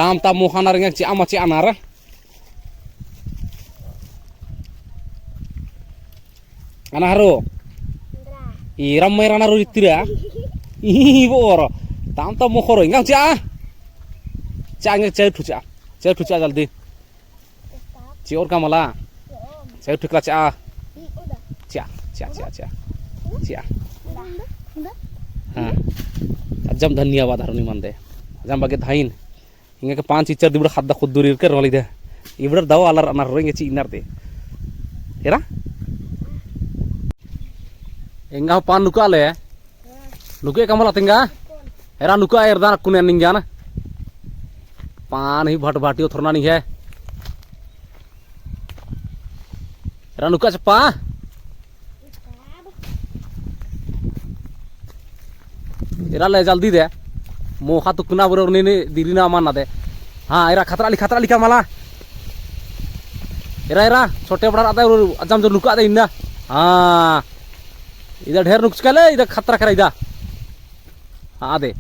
tam tam mohana ringan ci ama ci anara anaro iram merana ro itira boro tam tam mohoro ingang ci nge cai tu jaldi ci or kamala cai tu kla cia ajam धन्यवाद हरनी मंदे ajam bagi dhain inge ke 5 icar dibra khadda khuddurir ke roli de ibra daw alar anar ringe ci inar de era enga pan nuka le nuke kamala tinga era nuka air dan kunen ninga na pan hi bhat bhati thorna ni hai era nuka chapa era le jaldi de मोहा तो कुना बरो ने दिली ना माना दे हाँ era खतरा लिखा माला एरा छोटे बड़ा आता अजम जो लुका दे इंदा हाँ इधर ढेर नुक्स का ले इधर खतरा करा इधर हाँ दे